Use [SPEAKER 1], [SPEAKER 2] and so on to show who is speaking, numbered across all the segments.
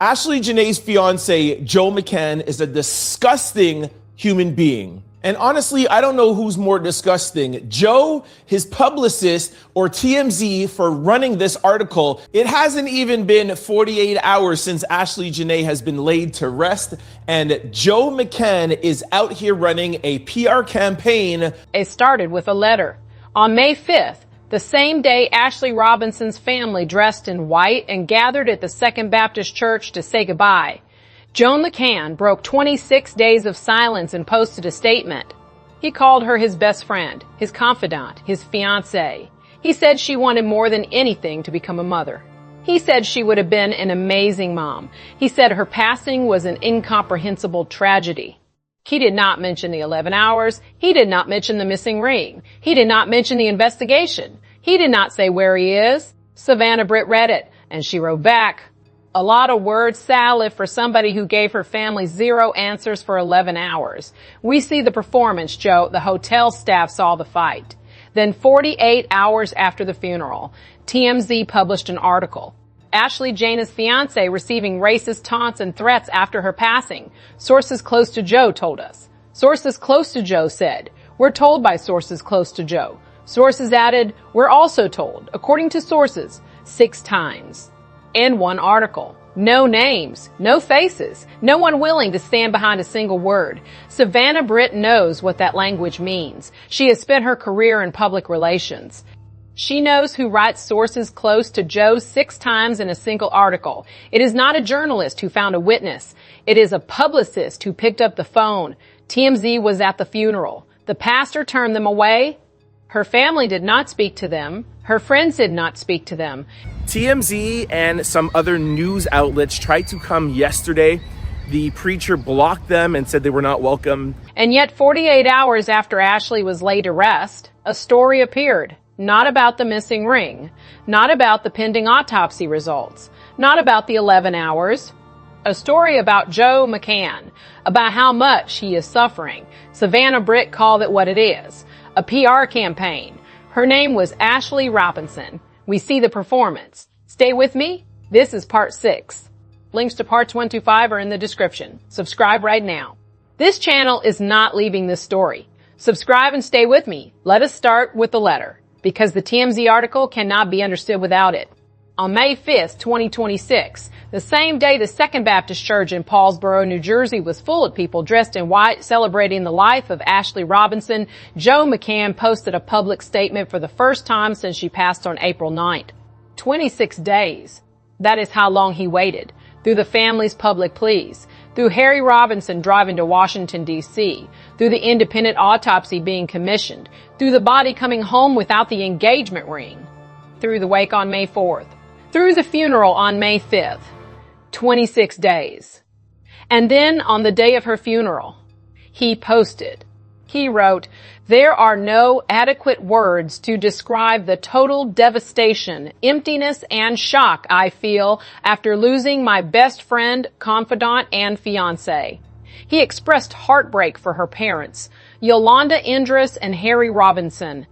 [SPEAKER 1] Ashlee Jenae's fiancé, Joe McCann, is a disgusting human being. And honestly, I don't know who's more disgusting, Joe, his publicist, or TMZ for running this article. It hasn't even been 48 hours since Ashlee Jenae has been laid to rest, and Joe McCann is out here running a PR campaign.
[SPEAKER 2] It started with a letter. On May 5th, the same day Ashlee Robinson's family dressed in white and gathered at the Second Baptist Church to say goodbye, Joe McCann broke 26 days of silence and posted a statement. He called her his best friend, his confidant, his fiancée. He said she wanted more than anything to become a mother. He said she would have been an amazing mom. He said her passing was an incomprehensible tragedy. He did not mention the 11 hours. He did not mention the missing ring. He did not mention the investigation. He did not say where he is. Savannah Britt read it, and she wrote back, "A lot of word salad for somebody who gave her family 0 answers for 11 hours. We see the performance, Joe. The hotel staff saw the fight." Then 48 hours after the funeral, TMZ published an article. Ashlee Jenae's fiancé receiving racist taunts and threats after her passing. Sources close to Joe told us. Sources close to Joe said, "We're told by sources close to Joe." Sources added, "We're also told," according to sources, 6 times. In one article. No names, no faces, no one willing to stand behind a single word. Savannah Britt knows what that language means. She has spent her career in public relations. She knows who writes sources close to Joe 6 times in a single article. It is not a journalist who found a witness. It is a publicist who picked up the phone. TMZ was at the funeral. The pastor turned them away. Her family did not speak to them. Her friends did not speak to them.
[SPEAKER 1] TMZ and some other news outlets tried to come yesterday. The preacher blocked them and said they were not welcome.
[SPEAKER 2] And yet 48 hours after Ashlee was laid to rest, a story appeared. Not about the missing ring. Not about the pending autopsy results. Not about the 11 hours. A story about Joe McCann. About how much he is suffering. Savannah Britt called it what it is. A PR campaign. Her name was Ashlee Robinson. We see the performance. Stay with me. This is part 6. Links to parts 1 to 5 are in the description. Subscribe right now. This channel is not leaving this story. Subscribe and stay with me. Let us start with the letter, because the TMZ article cannot be understood without it. On May 5th, 2026, the same day the Second Baptist Church in Paulsboro, New Jersey was full of people dressed in white celebrating the life of Ashlee Robinson, Joe McCann posted a public statement for the first time since she passed on April 9th. 26 days. That is how long he waited. Through the family's public pleas. Through Harry Robinson driving to Washington, D.C., through the independent autopsy being commissioned, through the body coming home without the engagement ring, through the wake on May 4th, through the funeral on May 5th, 26 days. And then on the day of her funeral, he posted. He wrote, "There are no adequate words to describe the total devastation, emptiness, and shock I feel after losing my best friend, confidant, and fiancé." He expressed heartbreak for her parents, Yolanda Indris and Harry Robinson.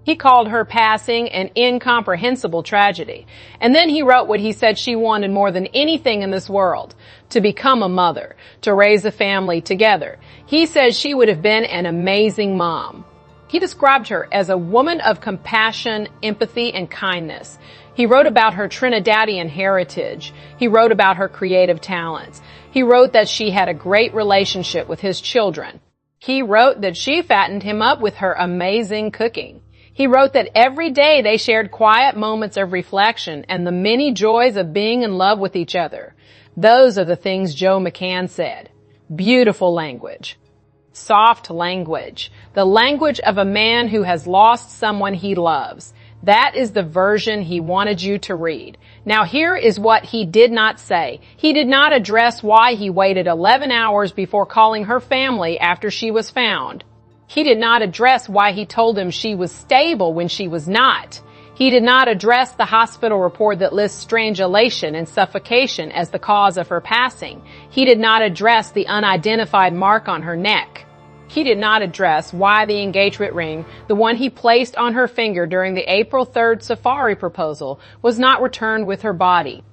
[SPEAKER 2] He called her passing an incomprehensible tragedy. And then he wrote what he said she wanted more than anything in this world, to become a mother, to raise a family together. He said she would have been an amazing mom. He described her as a woman of compassion, empathy, and kindness. He wrote about her Trinidadian heritage. He wrote about her creative talents. He wrote that she had a great relationship with his children. He wrote that she fattened him up with her amazing cooking. He wrote that every day they shared quiet moments of reflection and the many joys of being in love with each other. Those are the things Joe McCann said. Beautiful language. Soft language. The language of a man who has lost someone he loves. That is the version he wanted you to read. Now here is what he did not say. He did not address why he waited 11 hours before calling her family after she was found. He did not address why he told them she was stable when she was not. He did not address the hospital report that lists strangulation and suffocation as the cause of her passing. He did not address the unidentified mark on her neck. He did not address why the engagement ring, the one he placed on her finger during the April 3rd safari proposal, was not returned with her body.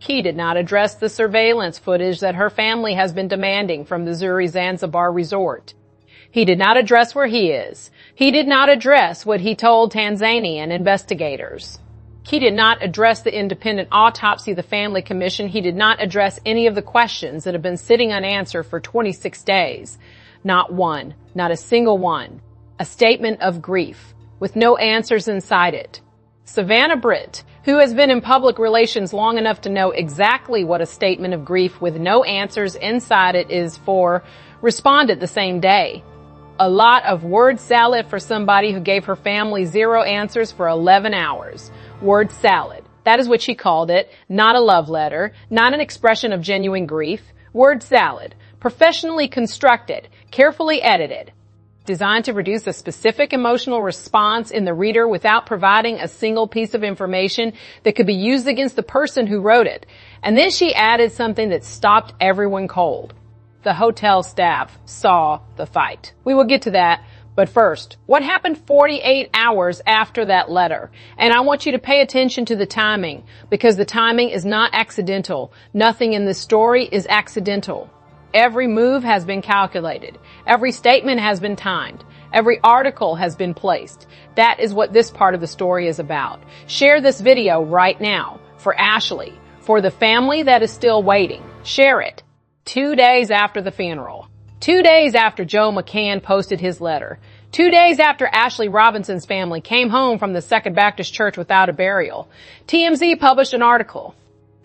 [SPEAKER 2] He did not address the surveillance footage that her family has been demanding from the Zuri Zanzibar resort. He did not address where he is. He did not address what he told Tanzanian investigators. He did not address the independent autopsy the family commissioned. He did not address any of the questions that have been sitting unanswered for 26 days. Not one, not a single one. A statement of grief with no answers inside it. Savannah Britt, who has been in public relations long enough to know exactly what a statement of grief with no answers inside it is for, responded the same day. A lot of word salad for somebody who gave her family 0 answers for 11 hours. Word salad. That is what she called it. Not a love letter. Not an expression of genuine grief. Word salad. Professionally constructed. Carefully edited. Designed to produce a specific emotional response in the reader without providing a single piece of information that could be used against the person who wrote it. And then she added something that stopped everyone cold. The hotel staff saw the fight. We will get to that. But first, what happened 48 hours after that letter? And I want you to pay attention to the timing, because the timing is not accidental. Nothing in this story is accidental. Every move has been calculated. Every statement has been timed. Every article has been placed. That is what this part of the story is about. Share this video right now for Ashlee, for the family that is still waiting. Share it. 2 days after the funeral. 2 days after Joe McCann posted his letter. 2 days after Ashlee Robinson's family came home from the Second Baptist Church without a burial. TMZ published an article.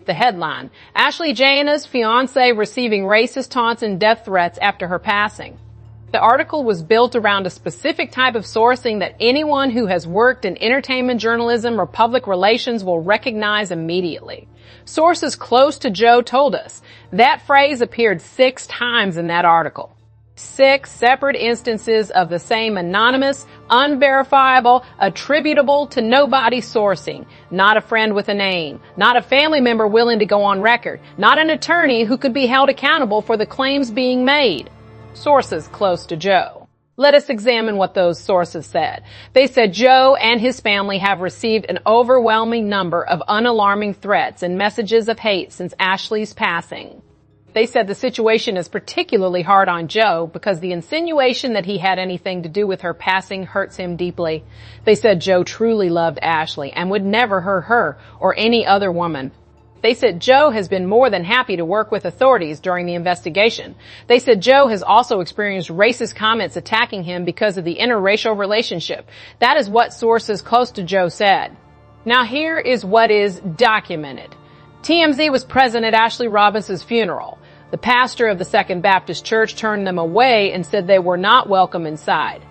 [SPEAKER 2] The headline, Ashlee Jenae's fiancé receiving racist taunts and death threats after her passing. The article was built around a specific type of sourcing that anyone who has worked in entertainment journalism or public relations will recognize immediately. Sources close to Joe told us that phrase appeared 6 times in that article. 6 separate instances of the same anonymous, unverifiable, attributable to nobody sourcing. Not a friend with a name. Not a family member willing to go on record. Not an attorney who could be held accountable for the claims being made. Sources close to Joe. Let us examine what those sources said. They said Joe and his family have received an overwhelming number of unalarming threats and messages of hate since Ashlee's passing. They said the situation is particularly hard on Joe because the insinuation that he had anything to do with her passing hurts him deeply. They said Joe truly loved Ashlee and would never hurt her or any other woman. They said Joe has been more than happy to work with authorities during the investigation. They said Joe has also experienced racist comments attacking him because of the interracial relationship. That is what sources close to Joe said. Now here is what is documented. TMZ was present at Ashlee Robinson's funeral. The pastor of the Second Baptist Church turned them away and said they were not welcome inside.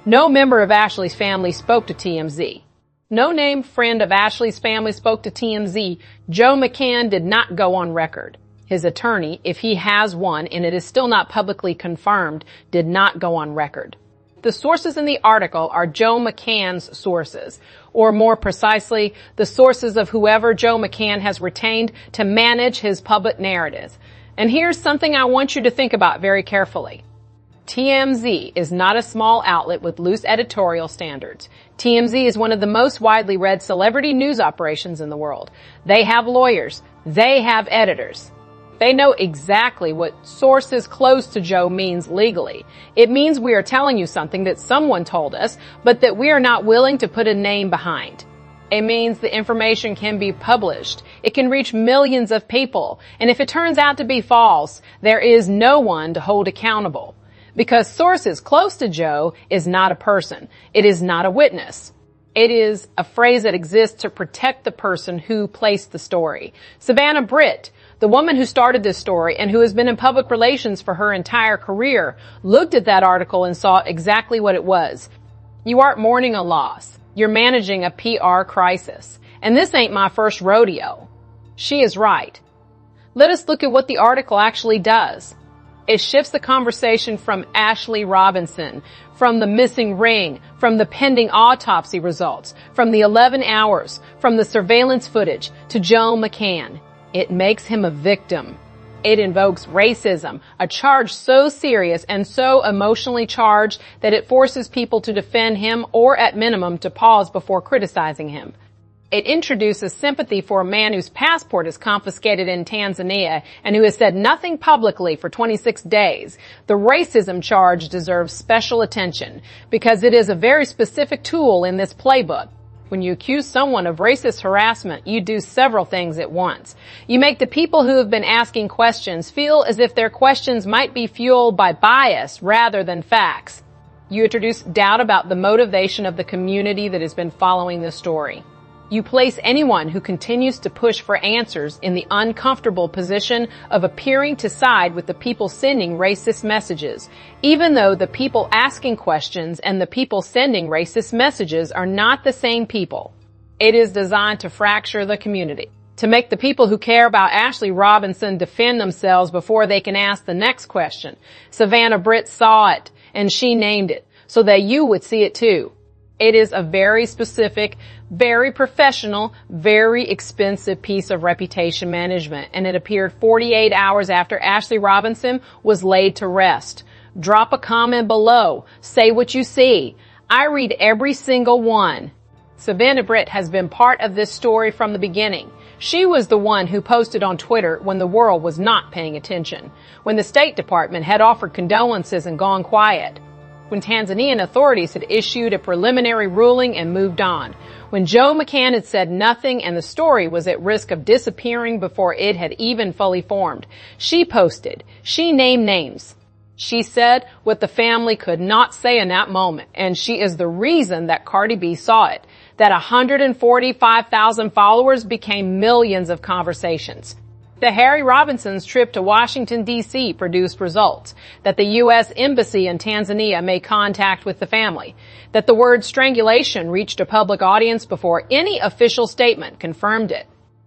[SPEAKER 2] No member of Ashlee's family spoke to TMZ. No named friend of Ashlee's family spoke to TMZ. Joe McCann did not go on record. His attorney, if he has one, and it is still not publicly confirmed, did not go on record. The sources in the article are Joe McCann's sources, or more precisely, the sources of whoever Joe McCann has retained to manage his public narrative. And here's something I want you to think about very carefully. TMZ is not a small outlet with loose editorial standards. TMZ is one of the most widely read celebrity news operations in the world. They have lawyers. They have editors. They know exactly what sources close to Joe means legally. It means we are telling you something that someone told us, but that we are not willing to put a name behind. It means the information can be published. It can reach millions of people. And if it turns out to be false, there is no one to hold accountable. Because sources close to Joe is not a person. It is not a witness. It is a phrase that exists to protect the person who placed the story. Savannah Britt, the woman who started this story and who has been in public relations for her entire career, looked at that article and saw exactly what it was. You aren't mourning a loss. You're managing a PR crisis. And this ain't my first rodeo. She is right. Let us look at what the article actually does. It shifts the conversation from Ashlee Robinson, from the missing ring, from the pending autopsy results, from the 11 hours, from the surveillance footage to Joe McCann. It makes him a victim. It invokes racism, a charge so serious and so emotionally charged that it forces people to defend him or at minimum to pause before criticizing him. It introduces sympathy for a man whose passport is confiscated in Tanzania and who has said nothing publicly for 26 days. The racism charge deserves special attention because it is a very specific tool in this playbook. When you accuse someone of racist harassment, you do several things at once. You make the people who have been asking questions feel as if their questions might be fueled by bias rather than facts. You introduce doubt about the motivation of the community that has been following this story. You place anyone who continues to push for answers in the uncomfortable position of appearing to side with the people sending racist messages, even though the people asking questions and the people sending racist messages are not the same people. It is designed to fracture the community, to make the people who care about Ashlee Robinson defend themselves before they can ask the next question. Savannah Britt saw it, and she named it, so that you would see it too. It is a very specific, very professional, very expensive piece of reputation management, and it appeared 48 hours after Ashlee Robinson was laid to rest. Drop a comment below. Say what you see. I read every single one. Savannah Britt has been part of this story from the beginning. She was the one who posted on Twitter when the world was not paying attention, when the State Department had offered condolences and gone quiet, when Tanzanian authorities had issued a preliminary ruling and moved on, when Joe McCann had said nothing and the story was at risk of disappearing before it had even fully formed. She posted. She named names. She said what the family could not say in that moment, and she is the reason that Cardi B saw it, that 145,000 followers became millions of conversations. The Harry Robinson's trip to Washington, D.C. produced results, that the U.S. Embassy in Tanzania made contact with the family, that the word strangulation reached a public audience before any official statement confirmed it.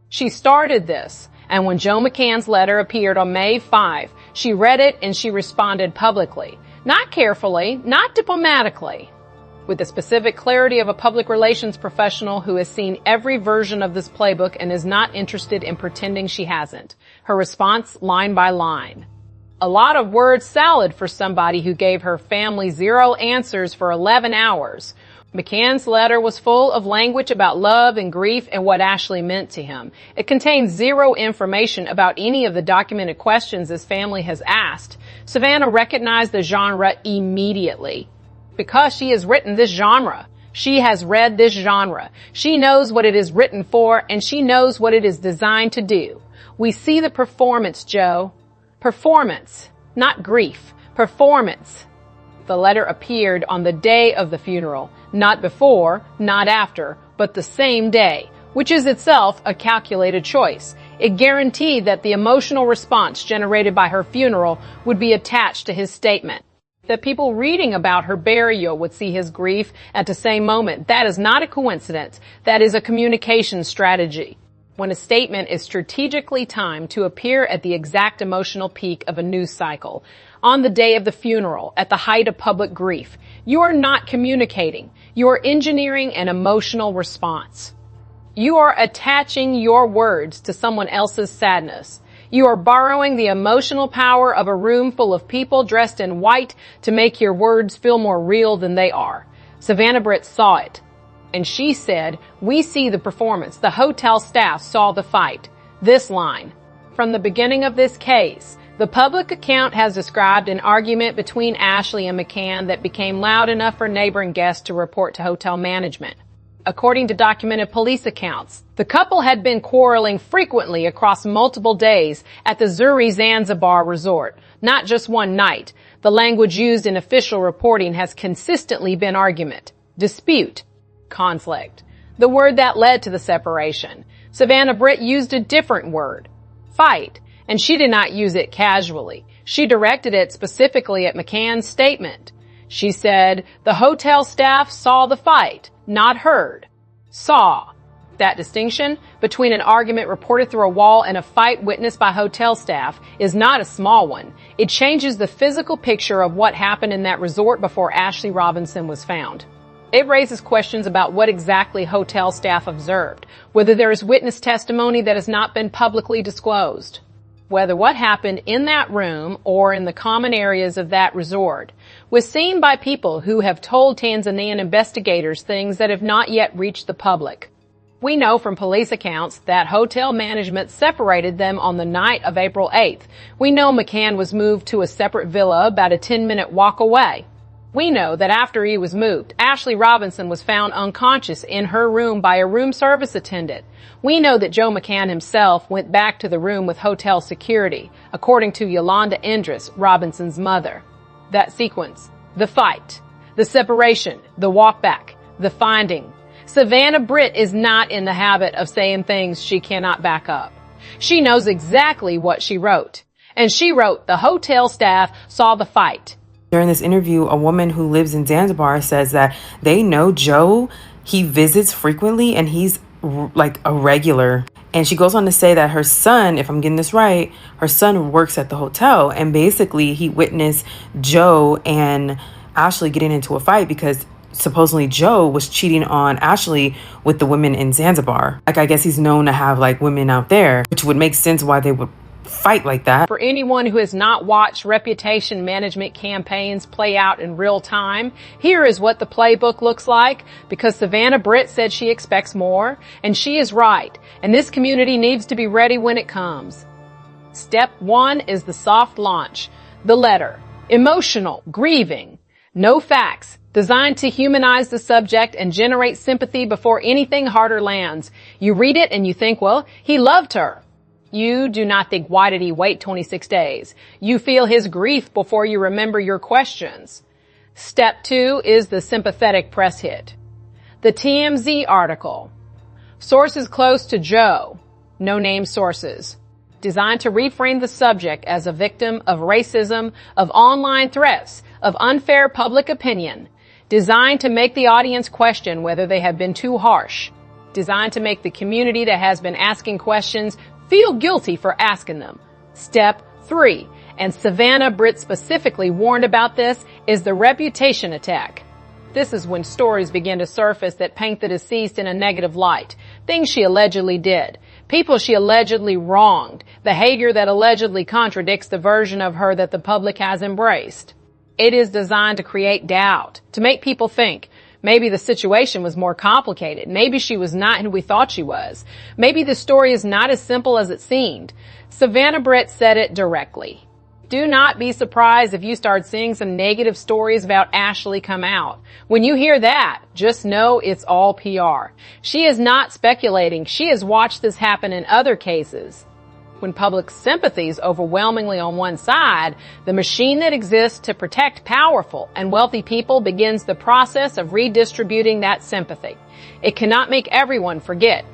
[SPEAKER 2] She started this, and when Joe McCann's letter appeared on May 5, she read it and she responded publicly. Not carefully, not diplomatically. With the specific clarity of a public relations professional who has seen every version of this playbook and is not interested in pretending she hasn't. Her response, line by line. A lot of word salad for somebody who gave her family 0 answers for 11 hours. McCann's letter was full of language about love and grief and what Ashlee meant to him. It contained 0 information about any of the documented questions his family has asked. Savannah recognized the genre immediately. Because she has written this genre. She has read this genre. She knows what it is written for, and she knows what it is designed to do. We see the performance, Joe. Performance, not grief. Performance. The letter appeared on the day of the funeral. Not before, not after, but the same day, which is itself a calculated choice. It guaranteed that the emotional response generated by her funeral would be attached to his statement. That people reading about her burial would see his grief at the same moment. That is not a coincidence. That is a communication strategy. When a statement is strategically timed to appear at the exact emotional peak of a news cycle, on the day of the funeral, at the height of public grief, you are not communicating. You are engineering an emotional response. You are attaching your words to someone else's sadness. You are borrowing the emotional power of a room full of people dressed in white to make your words feel more real than they are. Savannah Britt saw it. And she said, we see the performance. The hotel staff saw the fight. This line. From the beginning of this case, the public account has described an argument between Ashlee and McCann that became loud enough for neighboring guests to report to hotel management. According to documented police accounts, the couple had been quarreling frequently across multiple days at the Zuri Zanzibar resort, not just one night. The language used in official reporting has consistently been argument, dispute, conflict. The word that led to the separation. Savannah Britt used a different word, fight, and she did not use it casually. She directed it specifically at McCann's statement. She said, the hotel staff saw the fight. Not heard. Saw. That distinction between an argument reported through a wall and a fight witnessed by hotel staff is not a small one. It changes the physical picture of what happened in that resort before Ashlee Robinson was found. It raises questions about what exactly hotel staff observed, whether there is witness testimony that has not been publicly disclosed, whether what happened in that room or in the common areas of that resort was seen by people who have told Tanzanian investigators things that have not yet reached the public. We know from police accounts that hotel management separated them on the night of April 8th. We know McCann was moved to a separate villa about a 10-minute walk away. We know that after he was moved, Ashlee Robinson was found unconscious in her room by a room service attendant. We know that Joe McCann himself went back to the room with hotel security, according to Yolanda Endress, Robinson's mother. That sequence, the fight, the separation, the walk back, the finding. Savannah Britt is not in the habit of saying things she cannot back up. She knows exactly what she wrote. And she wrote, the hotel staff saw the fight.
[SPEAKER 3] During this interview, a woman who lives in Zanzibar says that they know Joe. He visits frequently and he's like a regular. And she goes on to say that her son, if I'm getting this right, her son works at the hotel. And basically he witnessed Joe and Ashlee getting into a fight because supposedly Joe was cheating on Ashlee with the women in Zanzibar. Like, I guess he's known to have like women out there, which would make sense why they would fight like that.
[SPEAKER 2] For anyone who has not watched reputation management campaigns play out in real time, here is what the playbook looks like, because Savannah Britt said she expects more, and she is right, and this community needs to be ready when it comes. Step 1 is the soft launch, the letter, emotional, grieving, no facts, designed to humanize the subject and generate sympathy before anything harder lands. You read it and you think, well, he loved her. You do not think, why did he wait 26 days? You feel his grief before you remember your questions. Step 2 is the sympathetic press hit. The TMZ article. Sources close to Joe. No name sources. Designed to reframe the subject as a victim of racism, of online threats, of unfair public opinion. Designed to make the audience question whether they have been too harsh. Designed to make the community that has been asking questions feel guilty for asking them. Step 3, and Savannah Britt specifically warned about this, is the reputation attack. This is when stories begin to surface that paint the deceased in a negative light. Things she allegedly did. People she allegedly wronged. Behavior that allegedly contradicts the version of her that the public has embraced. It is designed to create doubt, to make people think, maybe the situation was more complicated. Maybe she was not who we thought she was. Maybe the story is not as simple as it seemed. Savannah Britt said it directly. Do not be surprised if you start seeing some negative stories about Ashlee come out. When you hear that, just know it's all PR. She is not speculating. She has watched this happen in other cases. When public sympathy is overwhelmingly on one side, the machine that exists to protect powerful and wealthy people begins the process of redistributing that sympathy. It cannot make everyone forget,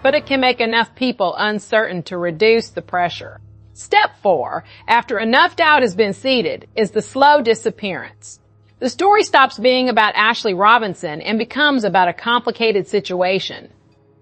[SPEAKER 2] but it can make enough people uncertain to reduce the pressure. Step 4, after enough doubt has been seeded, is the slow disappearance. The story stops being about Ashlee Robinson and becomes about a complicated situation.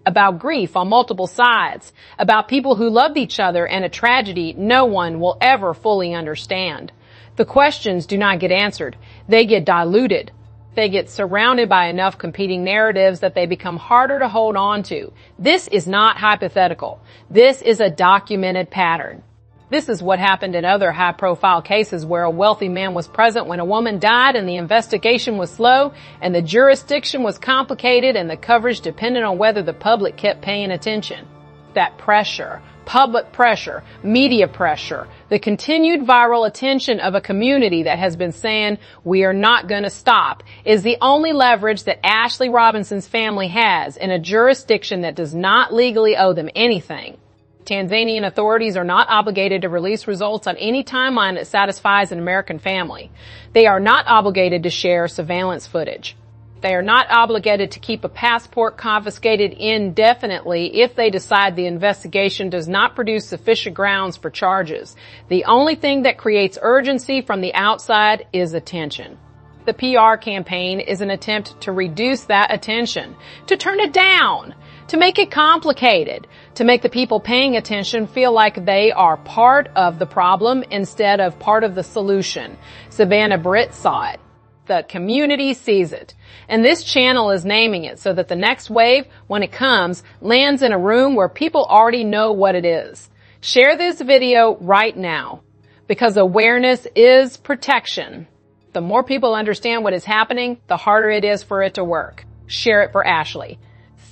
[SPEAKER 2] About grief on multiple sides, about people who loved each other and a tragedy no one will ever fully understand. The questions do not get answered. They get diluted. They get surrounded by enough competing narratives that they become harder to hold on to. This is not hypothetical. This is a documented pattern. This is what happened in other high-profile cases where a wealthy man was present when a woman died and the investigation was slow and the jurisdiction was complicated and the coverage depended on whether the public kept paying attention. That pressure, public pressure, media pressure, the continued viral attention of a community that has been saying, we are not going to stop, is the only leverage that Ashlee Robinson's family has in a jurisdiction that does not legally owe them anything. Tanzanian authorities are not obligated to release results on any timeline that satisfies an American family. They are not obligated to share surveillance footage. They are not obligated to keep a passport confiscated indefinitely if they decide the investigation does not produce sufficient grounds for charges. The only thing that creates urgency from the outside is attention. The PR campaign is an attempt to reduce that attention, to turn it down, to make it complicated, to make the people paying attention feel like they are part of the problem instead of part of the solution. Savannah Britt saw it. The community sees it. And this channel is naming it so that the next wave, when it comes, lands in a room where people already know what it is. Share this video right now, because awareness is protection. The more people understand what is happening, the harder it is for it to work. Share it for Ashlee.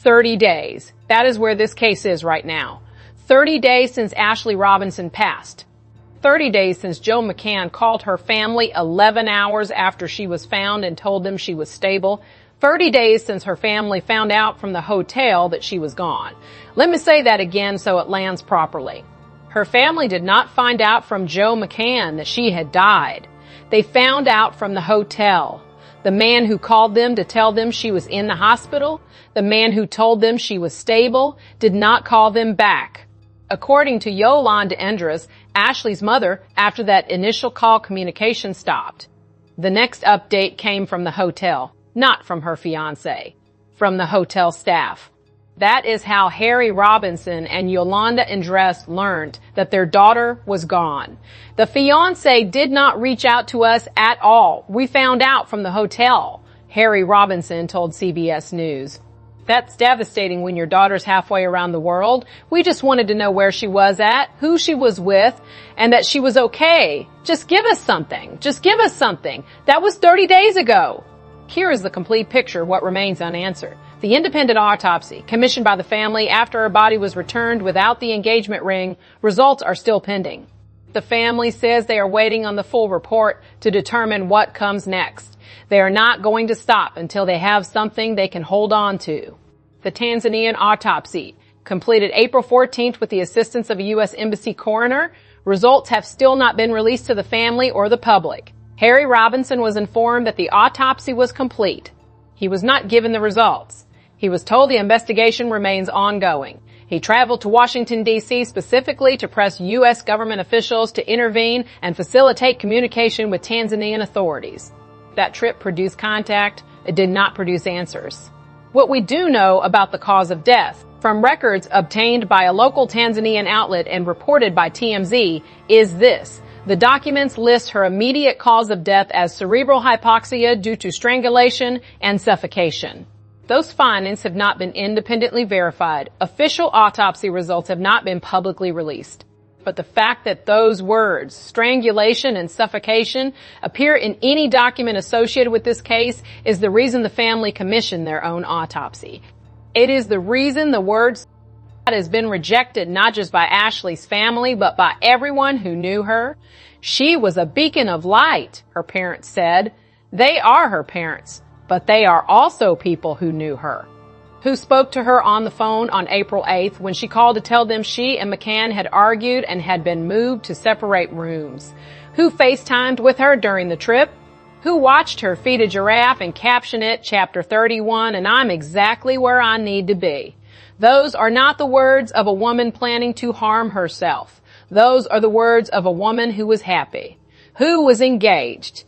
[SPEAKER 2] 30 days. That is where this case is right now. 30 days since Ashlee Robinson passed. 30 days since Joe McCann called her family 11 hours after she was found and told them she was stable. 30 days since her family found out from the hotel that she was gone. Let me say that again so it lands properly. Her family did not find out from Joe McCann that she had died. They found out from the hotel. The man who called them to tell them she was in the hospital, the man who told them she was stable, did not call them back. According to Yolanda Endres, Ashlee's mother, after that initial call, communication stopped. The next update came from the hotel, not from her fiancé, from the hotel staff. That is how Harry Robinson and Yolanda Endres learned that their daughter was gone. The fiancé did not reach out to us at all. We found out from the hotel, Harry Robinson told CBS News. That's devastating when your daughter's halfway around the world. We just wanted to know where she was at, who she was with, and that she was okay. Just give us something. Just give us something. That was 30 days ago. Here is the complete picture of what remains unanswered. The independent autopsy, commissioned by the family after her body was returned without the engagement ring, results are still pending. The family says they are waiting on the full report to determine what comes next. They are not going to stop until they have something they can hold on to. The Tanzanian autopsy, completed April 14th with the assistance of a U.S. Embassy coroner, results have still not been released to the family or the public. Harry Robinson was informed that the autopsy was complete. He was not given the results. He was told the investigation remains ongoing. He traveled to Washington, D.C. specifically to press U.S. government officials to intervene and facilitate communication with Tanzanian authorities. That trip produced contact. It did not produce answers. What we do know about the cause of death, from records obtained by a local Tanzanian outlet and reported by TMZ, is this. The documents list her immediate cause of death as cerebral hypoxia due to strangulation and suffocation. Those findings have not been independently verified. Official autopsy results have not been publicly released. But the fact that those words, strangulation and suffocation, appear in any document associated with this case is the reason the family commissioned their own autopsy. It is the reason the word has been rejected not just by Ashlee's family, but by everyone who knew her. She was a beacon of light, her parents said. They are her parents, but they are also people who knew her, who spoke to her on the phone on April 8th when she called to tell them she and McCann had argued and had been moved to separate rooms, who FaceTimed with her during the trip, who watched her feed a giraffe and caption it Chapter 31, and I'm exactly where I need to be. Those are not the words of a woman planning to harm herself. Those are the words of a woman who was happy, who was engaged,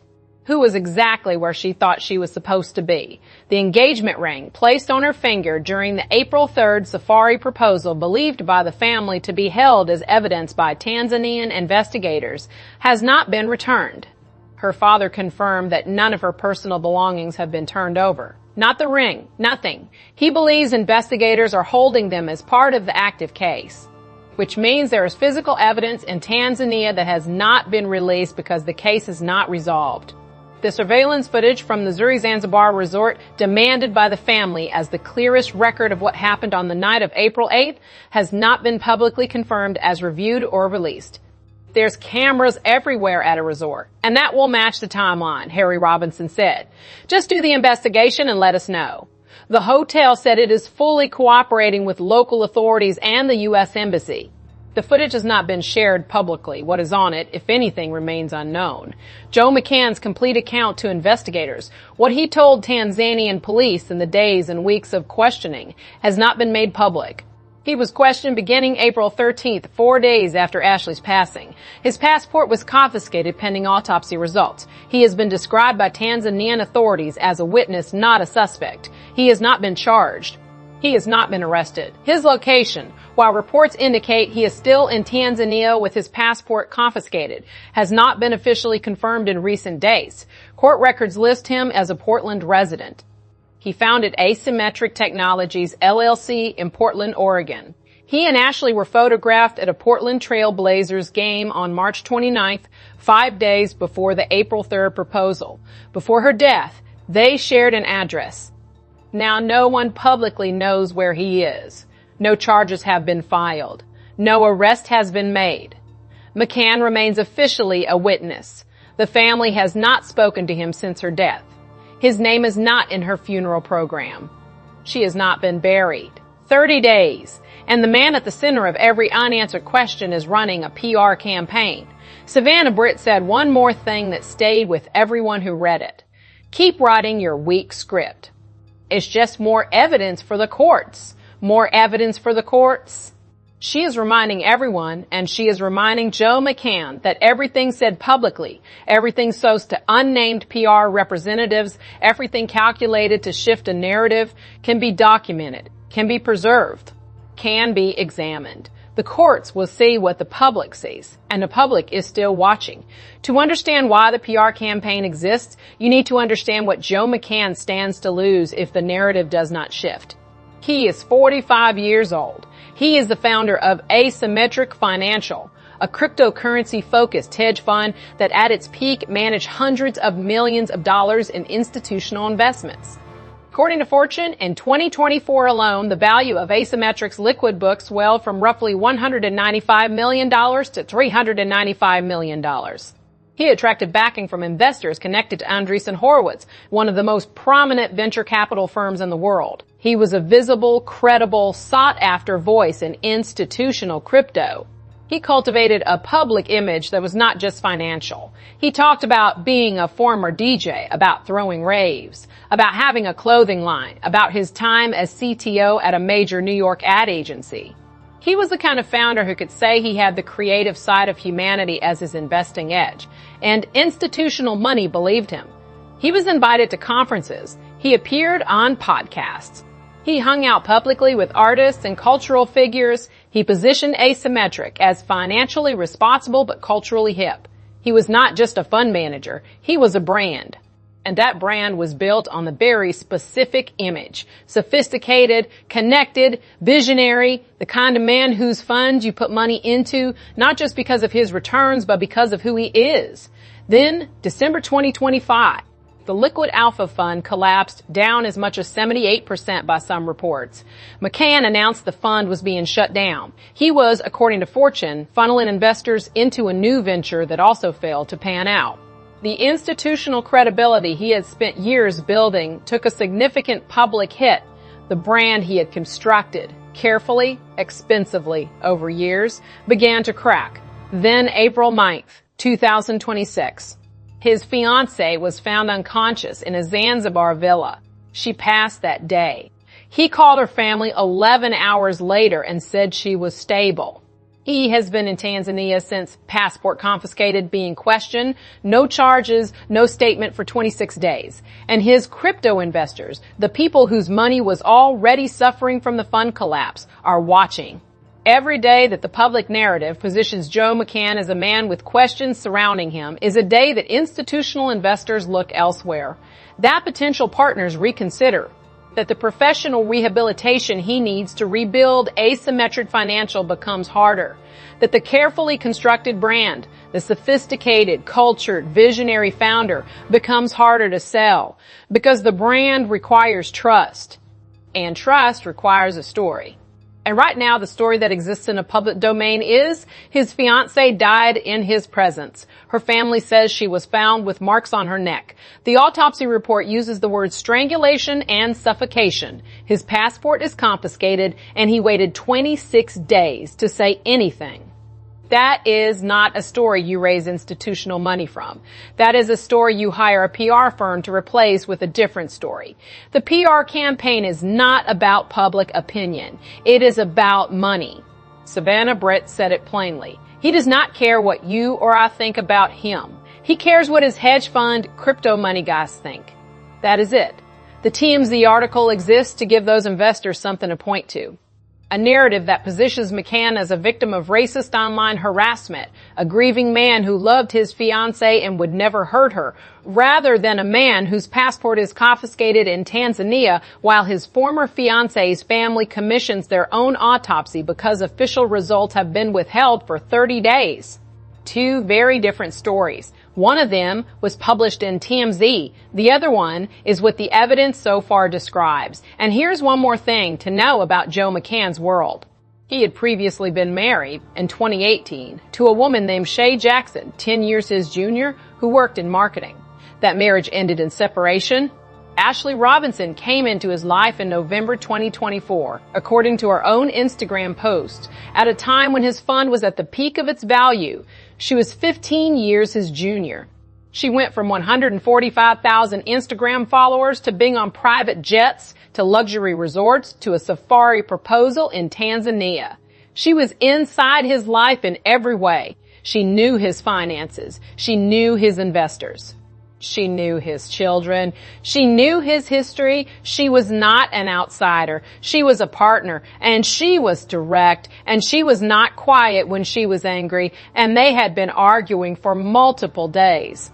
[SPEAKER 2] who was exactly where she thought she was supposed to be. The engagement ring placed on her finger during the April 3rd safari proposal, believed by the family to be held as evidence by Tanzanian investigators, has not been returned. Her father confirmed that none of her personal belongings have been turned over. Not the ring, nothing. He believes investigators are holding them as part of the active case, which means there is physical evidence in Tanzania that has not been released because the case is not resolved. The surveillance footage from the Zuri Zanzibar resort, demanded by the family as the clearest record of what happened on the night of April 8th, has not been publicly confirmed as reviewed or released. There's cameras everywhere at a resort, and that will match the timeline, Harry Robinson said. Just do the investigation and let us know. The hotel said it is fully cooperating with local authorities and the U.S. Embassy. The footage has not been shared publicly. What is on it, if anything, remains unknown. Joe McCann's complete account to investigators, what he told Tanzanian police in the days and weeks of questioning, has not been made public. He was questioned beginning April 13th, 4 days after Ashlee's passing. His passport was confiscated pending autopsy results. He has been described by Tanzanian authorities as a witness, not a suspect. He has not been charged. He has not been arrested. His location, while reports indicate he is still in Tanzania with his passport confiscated, has not been officially confirmed in recent days. Court records list him as a Portland resident. He founded Asymmetric Technologies, LLC in Portland, Oregon. He and Ashlee were photographed at a Portland Trail Blazers game on March 29th, 5 days before the April 3rd proposal. Before her death, they shared an address. Now no one publicly knows where he is. No charges have been filed. No arrest has been made. McCann remains officially a witness. The family has not spoken to him since her death. His name is not in her funeral program. She has not been buried. 30 days, and the man at the center of every unanswered question is running a PR campaign. Savannah Britt said one more thing that stayed with everyone who read it. Keep writing your weak script. It's just more evidence for the courts. More evidence for the courts. She is reminding everyone, and she is reminding Joe McCann, that everything said publicly, everything sourced to unnamed PR representatives, everything calculated to shift a narrative can be documented, can be preserved, can be examined. The courts will see what the public sees, and the public is still watching. To understand why the PR campaign exists, you need to understand what Joe McCann stands to lose if the narrative does not shift. He is 45 years old. He is the founder of Asymmetric Financial, a cryptocurrency-focused hedge fund that at its peak managed hundreds of millions of dollars in institutional investments. According to Fortune, in 2024 alone, the value of Asymmetric's liquid books swelled from roughly $195 million to $395 million. He attracted backing from investors connected to Andreessen Horowitz, one of the most prominent venture capital firms in the world. He was a visible, credible, sought-after voice in institutional crypto. He cultivated a public image that was not just financial. He talked about being a former DJ, about throwing raves, about having a clothing line, about his time as CTO at a major New York ad agency. He was the kind of founder who could say he had the creative side of humanity as his investing edge, and institutional money believed him. He was invited to conferences. He appeared on podcasts. He hung out publicly with artists and cultural figures. He positioned Asymmetric as financially responsible but culturally hip. He was not just a fund manager. He was a brand. And that brand was built on the very specific image. Sophisticated, connected, visionary, the kind of man whose funds you put money into, not just because of his returns, but because of who he is. Then, December 2025, the Liquid Alpha Fund collapsed, down as much as 78% by some reports. McCann announced the fund was being shut down. He was, according to Fortune, funneling investors into a new venture that also failed to pan out. The institutional credibility he had spent years building took a significant public hit. The brand he had constructed carefully, expensively over years began to crack. Then April 9th, 2026. His fiancée was found unconscious in a Zanzibar villa. She passed that day. He called her family 11 hours later and said she was stable. He has been in Tanzania since, passport confiscated, being questioned, no charges, no statement for 26 days. And his crypto investors, the people whose money was already suffering from the fund collapse, are watching. Every day that the public narrative positions Joe McCann as a man with questions surrounding him is a day that institutional investors look elsewhere. That potential partners reconsider. That the professional rehabilitation he needs to rebuild Asymmetric Financial becomes harder. That the carefully constructed brand, the sophisticated, cultured, visionary founder becomes harder to sell because the brand requires trust, and trust requires a story. And right now, the story that exists in a public domain is his fiancée died in his presence. Her family says she was found with marks on her neck. The autopsy report uses the words strangulation and suffocation. His passport is confiscated, and he waited 26 days to say anything. That is not a story you raise institutional money from. That is a story you hire a PR firm to replace with a different story. The PR campaign is not about public opinion. It is about money. Savannah Britt said it plainly. He does not care what you or I think about him. He cares what his hedge fund, crypto money guys think. That is it. The TMZ article exists to give those investors something to point to. A narrative that positions McCann as a victim of racist online harassment, a grieving man who loved his fiancée and would never hurt her, rather than a man whose passport is confiscated in Tanzania while his former fiancée's family commissions their own autopsy because official results have been withheld for 30 days. Two very different stories. One of them was published in TMZ. The other one is what the evidence so far describes. And here's one more thing to know about Joe McCann's world. He had previously been married in 2018 to a woman named Shay Jackson, 10 years his junior, who worked in marketing. That marriage ended in separation. Ashlee Robinson came into his life in November 2024, according to her own Instagram post, at a time when his fund was at the peak of its value. She was 15 years his junior. She went from 145,000 Instagram followers to being on private jets to luxury resorts to a safari proposal in Tanzania. She was inside his life in every way. She knew his finances. She knew his investors. She knew his children. She knew his history. She was not an outsider. She was a partner, and she was direct, and she was not quiet when she was angry, and they had been arguing for multiple days.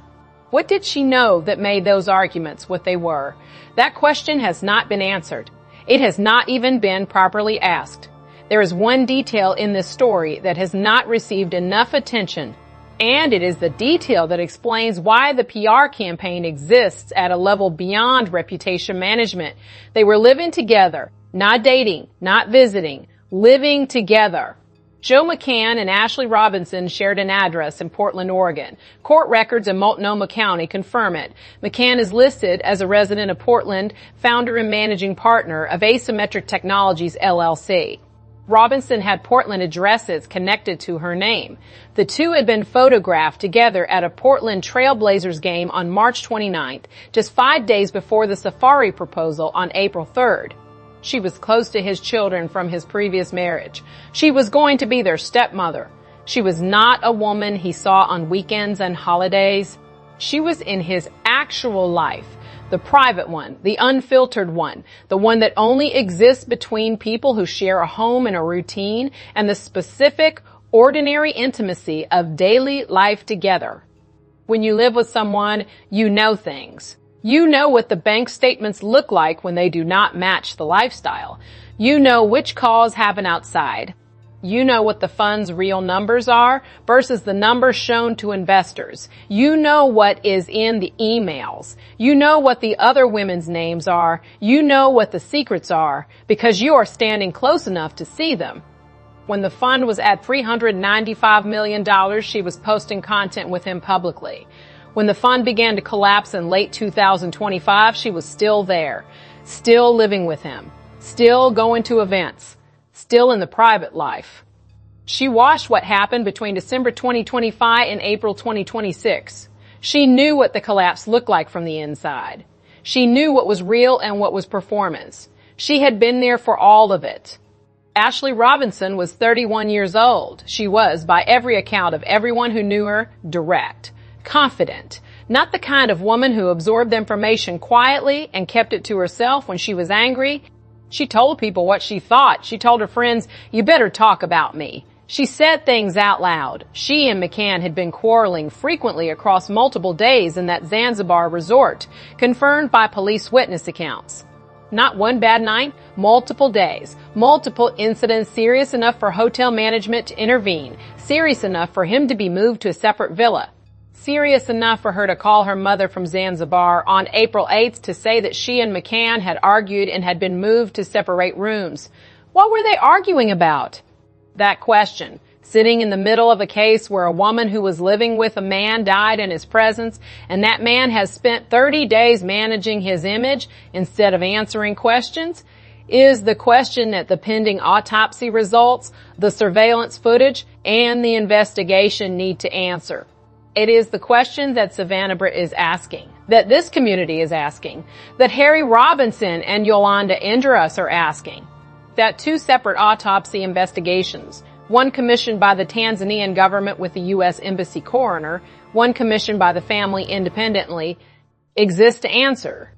[SPEAKER 2] What did she know that made those arguments what they were? That question has not been answered. It has not even been properly asked. There is one detail in this story that has not received enough attention, and it is the detail that explains why the PR campaign exists at a level beyond reputation management. They were living together, not dating, not visiting, living together. Joe McCann and Ashlee Robinson shared an address in Portland, Oregon. Court records in Multnomah County confirm it. McCann is listed as a resident of Portland, founder and managing partner of Asymmetric Technologies, LLC. Robinson had Portland addresses connected to her name. The two had been photographed together at a Portland Trailblazers game on March 29th, just 5 days before the safari proposal on April 3rd. She was close to his children from his previous marriage. She was going to be their stepmother. She was not a woman he saw on weekends and holidays. She was in his actual life. The private one, the unfiltered one, the one that only exists between people who share a home and a routine, and the specific, ordinary intimacy of daily life together. When you live with someone, you know things. You know what the bank statements look like when they do not match the lifestyle. You know which calls have an outside. You know what the fund's real numbers are versus the numbers shown to investors. You know what is in the emails. You know what the other women's names are. You know what the secrets are because you are standing close enough to see them. When the fund was at $395 million, she was posting content with him publicly. When the fund began to collapse in late 2025, she was still there, still living with him, still going to events, still in the private life. She watched what happened between December 2025 and April 2026. She knew what the collapse looked like from the inside. She knew what was real and what was performance. She had been there for all of it. Ashlee Robinson was 31 years old. She was, by every account of everyone who knew her, direct, confident, not the kind of woman who absorbed information quietly and kept it to herself when she was angry. She told people what she thought. She told her friends, "You better talk about me." She said things out loud. She and McCann had been quarreling frequently across multiple days in that Zanzibar resort, confirmed by police witness accounts. Not one bad night, multiple days, multiple incidents serious enough for hotel management to intervene, serious enough for him to be moved to a separate villa. Serious enough for her to call her mother from Zanzibar on April 8th to say that she and McCann had argued and had been moved to separate rooms. What were they arguing about? That question, sitting in the middle of a case where a woman who was living with a man died in his presence, and that man has spent 30 days managing his image instead of answering questions, is the question that the pending autopsy results, the surveillance footage, and the investigation need to answer. It is the question that Savannah Britt is asking, that this community is asking, that Harry Robinson and Yolanda Indras are asking, that two separate autopsy investigations, one commissioned by the Tanzanian government with the U.S. Embassy coroner, one commissioned by the family independently, exist to answer.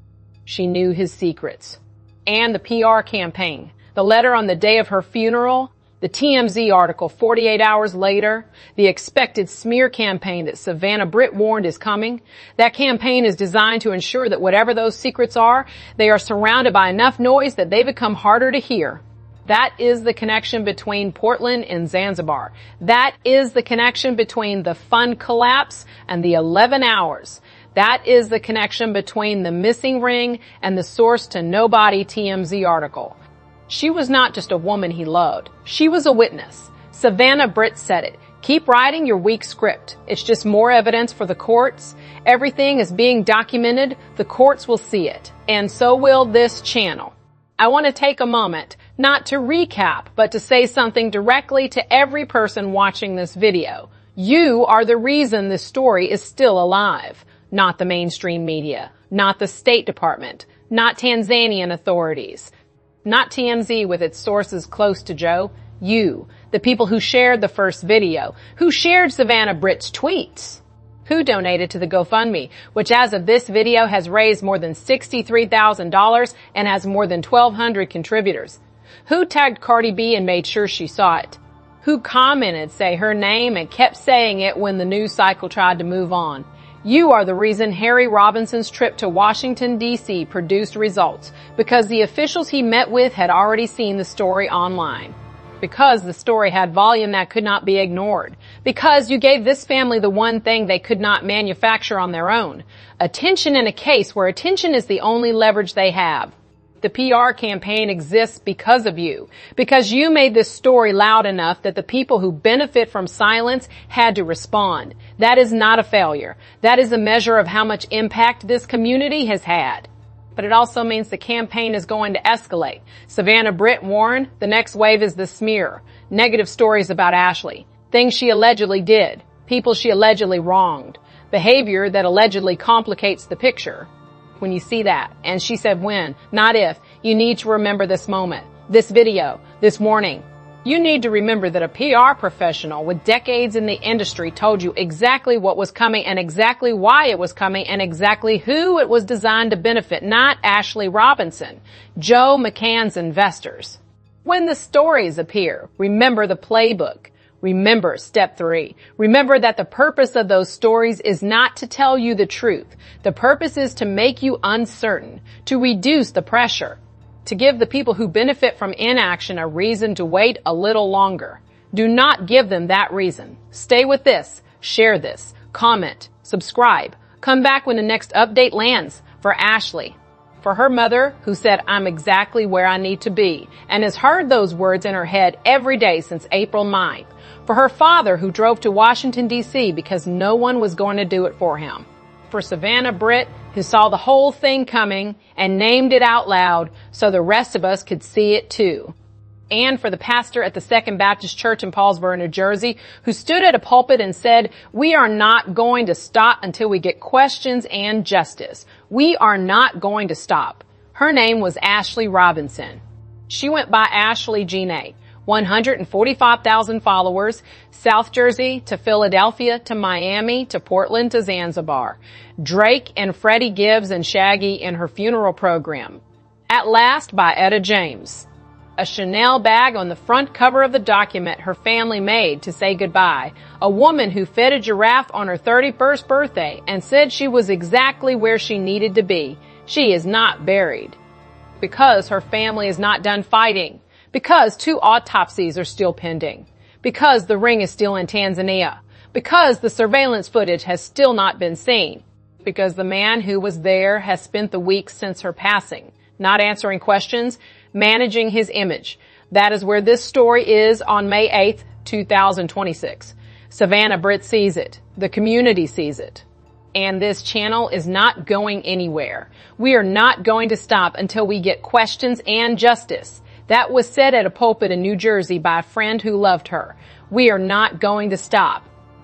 [SPEAKER 2] She knew his secrets. And the PR campaign, the letter on the day of her funeral, the TMZ article 48 hours later, the expected smear campaign that Savannah Britt warned is coming. That campaign is designed to ensure that whatever those secrets are, they are surrounded by enough noise that they become harder to hear. That is the connection between Portland and Zanzibar. That is the connection between the fund collapse and the 11 hours. That is the connection between the missing ring and the source to nobody TMZ article. She was not just a woman he loved. She was a witness. Savannah Britt said it. Keep writing your weak script. It's just more evidence for the courts. Everything is being documented. The courts will see it. And so will this channel. I want to take a moment, not to recap, but to say something directly to every person watching this video. You are the reason this story is still alive. Not the mainstream media, not the State Department, not Tanzanian authorities, not TMZ with its sources close to Joe. You, the people who shared the first video, who shared Savannah Britt's tweets, who donated to the GoFundMe, which as of this video has raised more than $63,000 and has more than 1,200 contributors, who tagged Cardi B and made sure she saw it, who commented, say her name and kept saying it when the news cycle tried to move on. You are the reason Harry Robinson's trip to Washington, D.C. produced results, because the officials he met with had already seen the story online. Because the story had volume that could not be ignored. Because you gave this family the one thing they could not manufacture on their own. Attention in a case where attention is the only leverage they have. The PR campaign exists because of you. Because you made this story loud enough that the people who benefit from silence had to respond. That is not a failure. That is a measure of how much impact this community has had. But it also means the campaign is going to escalate. Savannah Britt warned, the next wave is the smear. Negative stories about Ashlee. Things she allegedly did. People she allegedly wronged. Behavior that allegedly complicates the picture. When you see that, and she said when, not if, you need to remember this moment, this video, this warning. You need to remember that a PR professional with decades in the industry told you exactly what was coming and exactly why it was coming and exactly who it was designed to benefit, not Ashlee Robinson, Joe McCann's investors. When the stories appear, remember the playbook. Remember step 3. Remember that the purpose of those stories is not to tell you the truth. The purpose is to make you uncertain, to reduce the pressure, to give the people who benefit from inaction a reason to wait a little longer. Do not give them that reason. Stay with this, share this, comment, subscribe. Come back when the next update lands for Ashlee. For her mother, who said, I'm exactly where I need to be, and has heard those words in her head every day since April 9th. For her father, who drove to Washington, D.C. because no one was going to do it for him. For Savannah Britt, who saw the whole thing coming and named it out loud so the rest of us could see it too. And for the pastor at the Second Baptist Church in Paulsboro, New Jersey, who stood at a pulpit and said, we are not going to stop until we get questions and justice. We are not going to stop. Her name was Ashlee Robinson. She went by Ashlee Jenae. 145,000 followers, South Jersey to Philadelphia to Miami to Portland to Zanzibar. Drake and Freddie Gibbs and Shaggy in her funeral program. At Last by Etta James. A Chanel bag on the front cover of the document her family made to say goodbye. A woman who fed a giraffe on her 31st birthday and said she was exactly where she needed to be. She is not buried. Because her family is not done fighting. Because 2 autopsies are still pending. Because the ring is still in Tanzania. Because the surveillance footage has still not been seen. Because the man who was there has spent the weeks since her passing, not answering questions, managing his image. That is where this story is on May 8th, 2026. Savannah Britt sees it. The community sees it. And this channel is not going anywhere. We are not going to stop until we get questions and justice. That was said at a pulpit in New Jersey by a friend who loved her. We are not going to stop.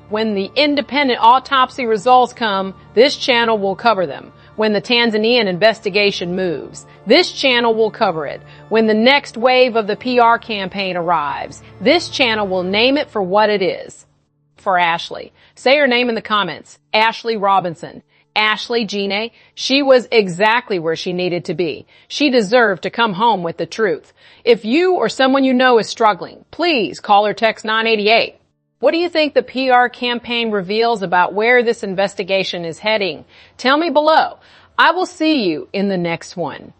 [SPEAKER 2] When the independent autopsy results come, this channel will cover them. When the Tanzanian investigation moves, this channel will cover it. When the next wave of the PR campaign arrives, this channel will name it for what it is. For Ashlee. Say her name in the comments. Ashlee Robinson. Ashlee Jenae, she was exactly where she needed to be. She deserved to come home with the truth. If you or someone you know is struggling, please call or text 988. What do you think the PR campaign reveals about where this investigation is heading? Tell me below. I will see you in the next one.